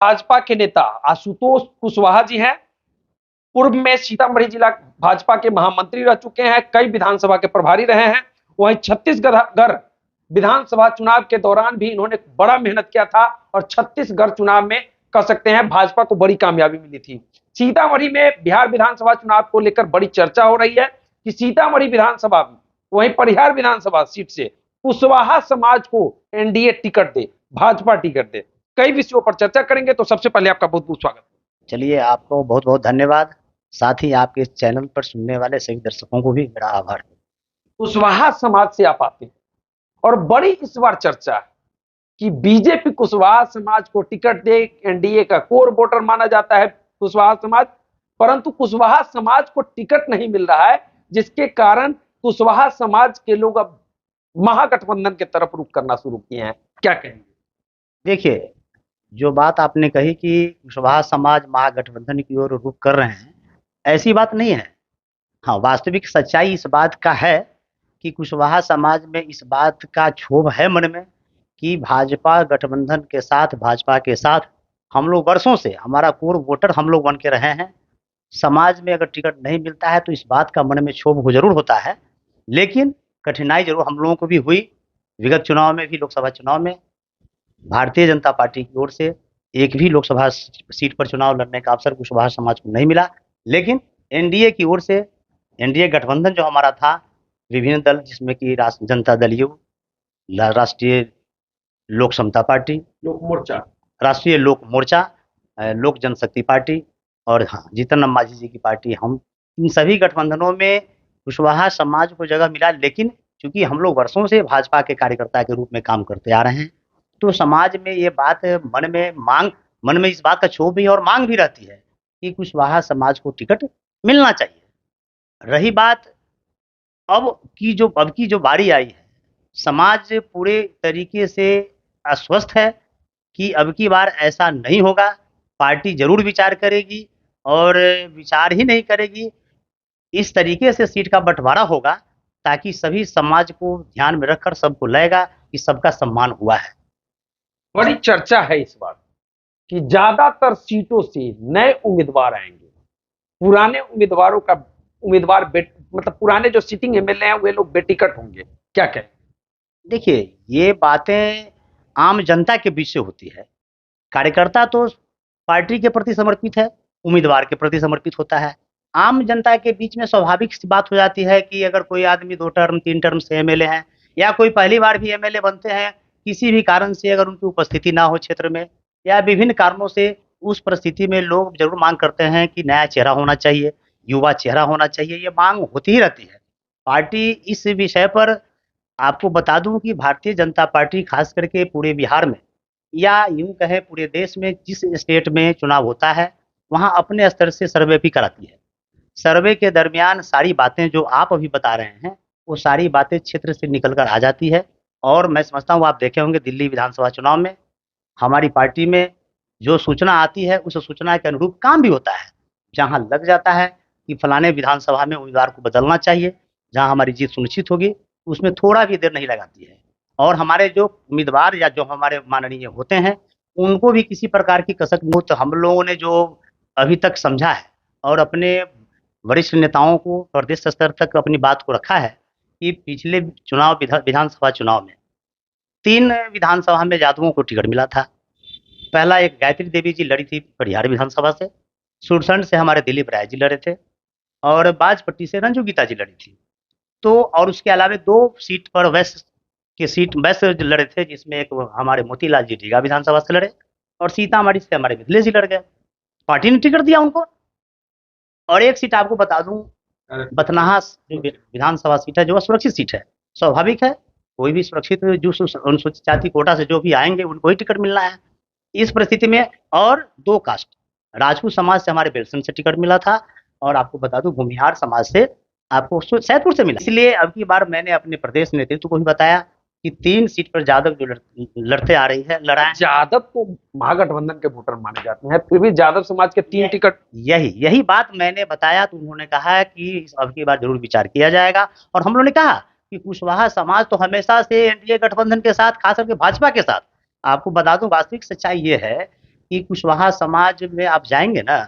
भाजपा के नेता आशुतोष कुशवाहा जी हैं। पूर्व में सीतामढ़ी जिला भाजपा के महामंत्री रह चुके हैं, कई विधानसभा के प्रभारी रहे हैं। वहीं छत्तीसगढ़ विधानसभा चुनाव के दौरान भी इन्होंने बड़ा मेहनत किया था और छत्तीसगढ़ चुनाव में कह सकते हैं भाजपा को बड़ी कामयाबी मिली थी। सीतामढ़ी में बिहार विधानसभा चुनाव को लेकर बड़ी चर्चा हो रही है कि सीतामढ़ी विधानसभा में वहीं परिहार विधानसभा सीट से कुशवाहा समाज को एनडीए टिकट दे, भाजपा टिकट दे। कई विषयों पर चर्चा करेंगे, तो सबसे पहले आपका बहुत बहुत स्वागत। चलिए, आपको बहुत बहुत धन्यवाद। साथ ही आपके इस चैनल पर सुनने वाले सभी दर्शकों को भी मेरा आभार। कुशवाहा समाज से आप आते हैं और बड़ी इस बार चर्चा है कि बीजेपी कुशवाहा समाज को टिकट दे, एनडीए का कोर वोटर माना जाता है कुशवाहा समाज, परंतु कुशवाहा समाज को टिकट नहीं मिल रहा है, जिसके कारण कुशवाहा समाज के लोग अब महागठबंधन की तरफ रुख करना शुरू किए हैं। क्या कहेंगे? देखिए, जो बात आपने कही कि कुशवाहा समाज महागठबंधन की ओर रुख कर रहे हैं, ऐसी बात नहीं है। हाँ, वास्तविक सच्चाई इस बात का है कि कुशवाहा समाज में इस बात का क्षोभ है मन में कि भाजपा गठबंधन के साथ, भाजपा के साथ हम लोग वर्षों से, हमारा कोर वोटर हम लोग बन के रहे हैं। समाज में अगर टिकट नहीं मिलता है तो इस बात का मन में क्षोभ हो जरूर होता है, लेकिन कठिनाई जरूर हम लोगों को भी हुई। विगत चुनाव में भी, लोकसभा चुनाव में भारतीय जनता पार्टी की ओर से एक भी लोकसभा सीट पर चुनाव लड़ने का अवसर कुशवाहा समाज को नहीं मिला, लेकिन एनडीए की ओर से, एनडीए गठबंधन जो हमारा था, विभिन्न दल जिसमें कि जनता दल यू, राष्ट्रीय लोक समता पार्टी, लोक मोर्चा, राष्ट्रीय लोक मोर्चा, लोक जनशक्ति पार्टी और हाँ, जीतन राम मांझी जी की पार्टी, हम इन सभी गठबंधनों में कुशवाहा समाज को जगह मिला। लेकिन चूंकि हम लोग वर्षों से भाजपा के कार्यकर्ता के रूप में काम करते आ रहे हैं, तो समाज में ये बात मन में इस बात का क्षोभ भी और मांग भी रहती है कि कुशवाहा समाज को टिकट मिलना चाहिए। रही बात अब की जो बारी आई है, समाज पूरे तरीके से आश्वस्त है कि अब की बार ऐसा नहीं होगा। पार्टी जरूर विचार करेगी और विचार ही नहीं करेगी, इस तरीके से सीट का बंटवारा होगा ताकि सभी समाज को ध्यान में रखकर सबको लगेगा कि सबका सम्मान हुआ है। बड़ी चर्चा है इस बार कि ज्यादातर सीटों से नए उम्मीदवार आएंगे, पुराने उम्मीदवारों का मतलब पुराने जो सिटिंग एमएलए हैं वे लोग बेटिकट होंगे। क्या कहें? देखिए, ये बातें आम जनता के बीच से होती है। कार्यकर्ता तो पार्टी के प्रति समर्पित है, उम्मीदवार के प्रति समर्पित होता है। आम जनता के बीच में स्वाभाविक सी बात हो जाती है कि अगर कोई आदमी 2 टर्म 3 टर्म से एमएलए हैं या कोई पहली बार भी एमएलए बनते हैं, किसी भी कारण से अगर उनकी उपस्थिति ना हो क्षेत्र में या विभिन्न कारणों से, उस परिस्थिति में लोग जरूर मांग करते हैं कि नया चेहरा होना चाहिए, युवा चेहरा होना चाहिए। ये मांग होती ही रहती है। पार्टी इस विषय पर आपको बता दूं कि भारतीय जनता पार्टी खास करके पूरे बिहार में या यूं कहें पूरे देश में जिस स्टेट में चुनाव होता है, वहां अपने स्तर से सर्वे भी कराती है। सर्वे के दरमियान सारी बातें जो आप अभी बता रहे हैं, वो सारी बातें क्षेत्र से निकल कर आ जाती है। और मैं समझता हूँ, आप देखे होंगे दिल्ली विधानसभा चुनाव में हमारी पार्टी में जो सूचना आती है, उस सूचना के अनुरूप काम भी होता है। जहाँ लग जाता है कि फलाने विधानसभा में उम्मीदवार को बदलना चाहिए, जहाँ हमारी जीत सुनिश्चित होगी, उसमें थोड़ा भी देर नहीं लगाती है। और हमारे जो उम्मीदवार या जो हमारे माननीय होते हैं, उनको भी किसी प्रकार की कसक मुक्त हम लोगों ने जो अभी तक समझा है और अपने वरिष्ठ नेताओं को प्रदेश स्तर तक अपनी बात को रखा है कि पिछले चुनाव विधानसभा चुनाव में 3 विधानसभा में यादवों को टिकट मिला था। पहला एक गायत्री देवी जी लड़ी थी परिहार विधानसभा से, सुरसंड से हमारे दिलीप राय जी लड़े थे और बाजपट्टी से रंजू गीता जी लड़ी थी। तो और उसके अलावा 2 सीट पर वेस्ट लड़े थे, जिसमें एक हमारे मोतीलाल जी रीगा विधानसभा से लड़े और सीतामढ़ी से हमारे मिथिलेश जी लड़ गए। पार्टी ने टिकट दिया उनको। और एक सीट आपको बता दूं, बथनाहा जो विधानसभा सीट है, जो सुरक्षित सीट है। स्वाभाविक है, कोई भी सुरक्षित जो अनुसूचित जाति कोटा से जो भी आएंगे उनको ही टिकट मिलना है। इस परिस्थिति में और 2 कास्ट, राजपूत समाज से हमारे बेलसन से टिकट मिला था और आपको बता दूं भूमिहार समाज से आपको सैदपुर से मिला। इसलिए अब की बार मैंने अपने प्रदेश नेतृत्व को भी बताया कि 3 सीट पर यादव जो लड़ते आ रही है, लड़ाई। यादव तो महागठबंधन के वोटर माने जाते हैं, फिर भी यादव समाज के 3 टिकट। यही बात मैंने बताया, तो उन्होंने कहा कि अब की बार जरूर विचार किया जाएगा। और हम लोगों ने कहा कि कुशवाहा समाज तो हमेशा से एनडीए गठबंधन के साथ, खास करके भाजपा के साथ। आपको बता दूं, वास्तविक सच्चाई ये है कि कुशवाहा समाज में आप जाएंगे ना,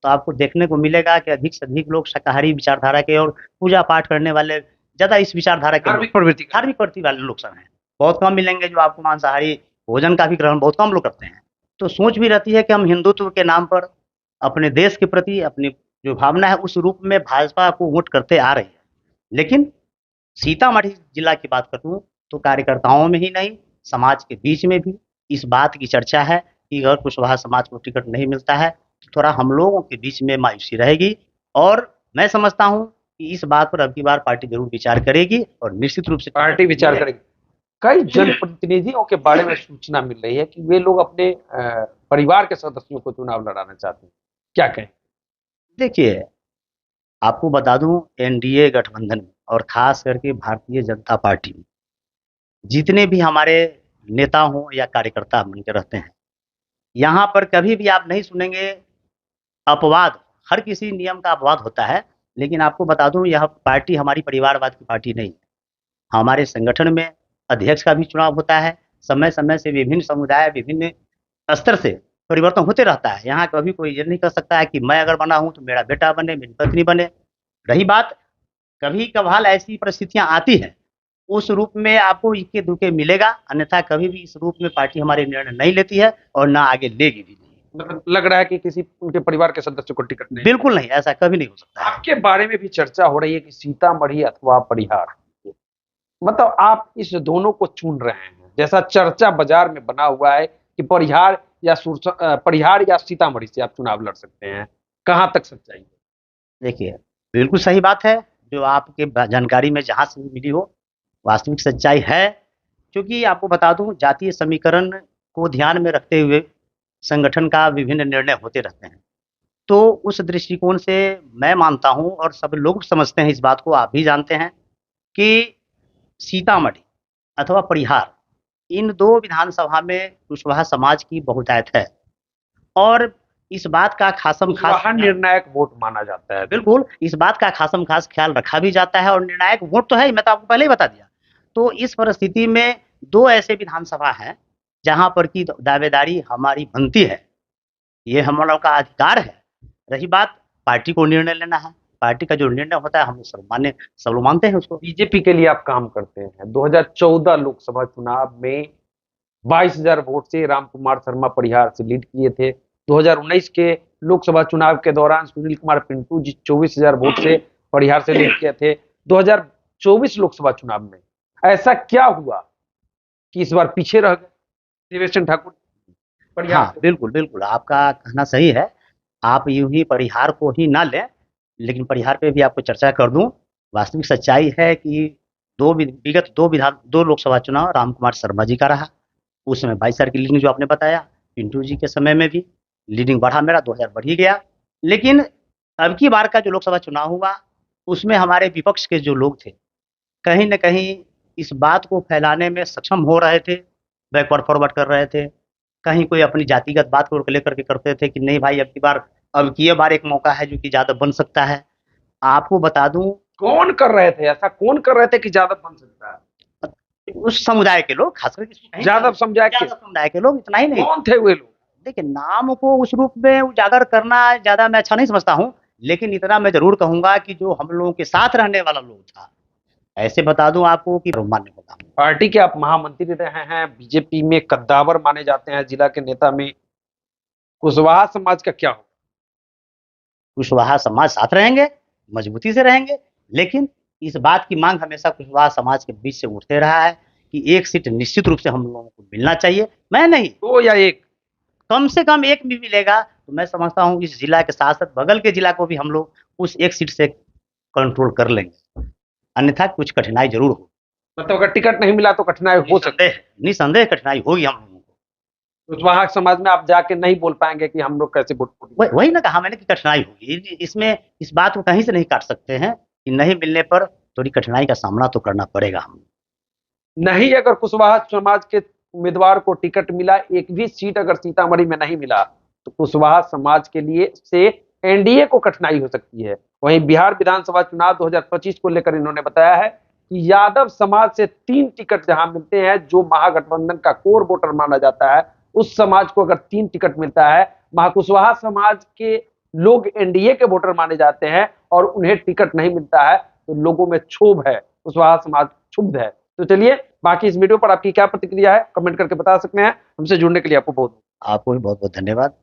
तो आपको देखने को मिलेगा कि अधिक से अधिक लोग शाकाहारी विचारधारा के और पूजा पाठ करने वाले ज्यादा इस विचारधारा के लोग, धार्मिक प्रवृत्ति का। धार्मिक प्रवृत्ति वाले लोग सब हैं। बहुत कम मिलेंगे जो आपको मांसाहारी भोजन का भी ग्रहण बहुत कम लोग करते हैं। तो सोच भी रहती है कि हम हिंदुत्व के नाम पर अपने देश के प्रति अपनी जो भावना है उस रूप में भाजपा को वोट करते आ रही है। लेकिन सीतामढ़ी जिला की बात करूं तो कार्यकर्ताओं में ही नहीं, समाज के बीच में भी इस बात की चर्चा है कि अगर कुशवाहा समाज को टिकट नहीं मिलता है तो थोड़ा हम लोगों के बीच में मायूसी रहेगी। और मैं समझता हूं कि इस बात पर अब की बार पार्टी जरूर विचार करेगी और निश्चित रूप से पार्टी विचार करेगी। कई जनप्रतिनिधियों के बारे में सूचना मिल रही है कि वे लोग अपने परिवार के सदस्यों को चुनाव लड़ाना चाहते हैं, क्या कहें? देखिए, आपको बता दूं एनडीए गठबंधन में और खास करके भारतीय जनता पार्टी में जितने भी हमारे नेता हों या कार्यकर्ता बन के रहते हैं, यहाँ पर कभी भी आप नहीं सुनेंगे अपवाद, हर किसी नियम का अपवाद होता है, लेकिन आपको बता दूं यह पार्टी हमारी परिवारवाद की पार्टी नहीं है। हमारे संगठन में अध्यक्ष का भी चुनाव होता है, समय समय से विभिन्न समुदाय विभिन्न स्तर से परिवर्तन होते रहता है। यहाँ कभी कोई ये नहीं कह सकता है कि मैं अगर बना हूँ तो मेरा बेटा बने, मेरी पत्नी बने। रही बात, कभी कभार ऐसी परिस्थितियां आती हैं, उस रूप में आपको इक्के दुक्के मिलेगा, अन्यथा कभी भी इस रूप में पार्टी हमारे निर्णय नहीं लेती है और ना आगे लेगी भी नहीं। मतलब लग रहा है कि किसी उनके परिवार के सदस्य को टिकट नहीं। बिल्कुल नहीं, ऐसा कभी नहीं हो सकता है। आपके बारे में भी चर्चा हो रही है कि सीतामढ़ी अथवा परिहार, मतलब आप इस दोनों को चुन रहे हैं, जैसा चर्चा बाजार में बना हुआ है कि परिहार या सीतामढ़ी से आप चुनाव लड़ सकते हैं, कहां तक सच्चाई है? देखिए, बिल्कुल सही बात है, जो आपके जानकारी में जहाँ से भी मिली हो, वास्तविक सच्चाई है। क्योंकि आपको बता दूं, जातीय समीकरण को ध्यान में रखते हुए संगठन का विभिन्न निर्णय होते रहते हैं। तो उस दृष्टिकोण से मैं मानता हूं और सब लोग समझते हैं इस बात को, आप भी जानते हैं कि सीतामढ़ी अथवा परिहार, इन दो विधानसभा में कुशवाहा समाज की बहुतायत है और इस बात का खासम खास वहां निर्णायक वोट माना जाता है। बिल्कुल, इस बात का खासम खास ख्याल रखा भी जाता है और निर्णायक वोट तो है ही, मैं तो आपको पहले ही बता दिया। तो इस परिस्थिति में दो ऐसे विधानसभा हैं जहां पर की दावेदारी हमारी बनती है, ये हम लोगों का अधिकार है। रही बात, पार्टी को निर्णय लेना है, पार्टी का जो निर्णय होता है हम सब लोग मानते हैं उसको। बीजेपी के लिए आप काम करते हैं। 2014 लोकसभा चुनाव में 22,000 वोट से रामकुमार शर्मा परिहार से लीड किए थे। 2019 के लोकसभा चुनाव के दौरान सुनील कुमार पिंटू जी 24,000 वोट से परिहार से लीड किए थे। 2024 लोकसभा चुनाव में ऐसा क्या हुआ कि इस बार पीछे रह गए देवेश चंद्र ठाकुर परिहार हाँ, बिल्कुल बिल्कुल, आपका कहना सही है। आप यूं ही परिहार को ही ना लें, लेकिन परिहार पे भी आपको चर्चा कर दूं। वास्तविक सच्चाई है कि विगत दो लोकसभा चुनाव रामकुमार शर्मा जी का रहा, उसमें 22,000 की लीडिंग जो आपने बताया, पिंटू जी के समय में भी लीडिंग बढ़ा, मेरा 2,000 बढ़ ही गया। लेकिन अब की बार का जो लोकसभा चुनाव हुआ, उसमें हमारे विपक्ष के जो लोग थे, कहीं न कहीं इस बात को फैलाने में सक्षम हो रहे थे, बैकवर्ड फॉरवर्ड कर रहे थे। कहीं कोई अपनी जातिगत बात को लेकर के करते थे कि नहीं भाई अब की बार एक मौका है जो कि ज़्यादा बन सकता है। आपको बता दूं, कौन कर रहे थे ऐसा, कौन कर रहे थे कि ज्यादा बन सकता है? उस समुदाय के लोग, खास करके यादव समुदाय के लोग, इतना ही नहीं। कौन थे वे लोग? देखिए, नाम को उस रूप में उजागर करना ज़्यादा मैं अच्छा नहीं समझता हूँ, लेकिन इतना मैं ज़रूर कहूँगा कि जो हम लोगों के साथ रहने वाला लोग था, ऐसे बता दूं आपको कि मान्य होता। पार्टी के आप महामंत्री रहे हैं, बीजेपी में कद्दावर माने जाते हैं जिला के नेता में, कुशवाहा समाज का क्या होगा? कुशवाहा समाज साथ रहेंगे, मजबूती से रहेंगे, लेकिन इस बात की मांग हमेशा कुशवाहा समाज के बीच से उठते रहा है कि एक सीट निश्चित रूप से हम लोगों को मिलना चाहिए। मैं नहीं, दो या एक, कम से कम एक भी मिलेगा तो मैं समझता हूँ इस जिला के साथ साथ बगल के जिला को भी हम लोग उस एक सीट से कंट्रोल कर लेंगे, अन्यथा कुछ कठिनाई जरूर हो। मतलब अगर टिकट नहीं मिला तो कठिनाई हो सकती है। निसंदेह कठिनाई होगी हम लोगों को। कुशवाहा समाज में आप जाके नहीं बोल पाएंगे कि हम लोग कैसे वोट। वही ना कहा मैंने कि कठिनाई होगी, इसमें इस बात को कहीं से नहीं काट सकते हैं कि नहीं मिलने पर थोड़ी कठिनाई का सामना तो करना पड़ेगा हम। नहीं, अगर कुशवाहा समाज के उम्मीदवार को टिकट मिला, एक भी सीट अगर सीतामढ़ी में नहीं मिला, तो कुशवाहा समाज के लिए से एनडीए को कठिनाई हो सकती है। वहीं बिहार विधानसभा चुनाव 2025 को लेकर इन्होंने बताया है कि यादव समाज से 3 टिकट जहां मिलते हैं, जो महागठबंधन का कोर वोटर माना जाता है, उस समाज को अगर 3 टिकट मिलता है, महाकुशवाहा समाज के लोग एनडीए के वोटर माने जाते हैं और उन्हें टिकट नहीं मिलता है, तो लोगों में क्षोभ है, कुशवाहा समाज क्षुब्ध है। तो चलिए, बाकी इस वीडियो पर आपकी क्या प्रतिक्रिया है कमेंट करके बता सकते हैं। हमसे जुड़ने के लिए आपको बहुत आपको भी बहुत बहुत धन्यवाद।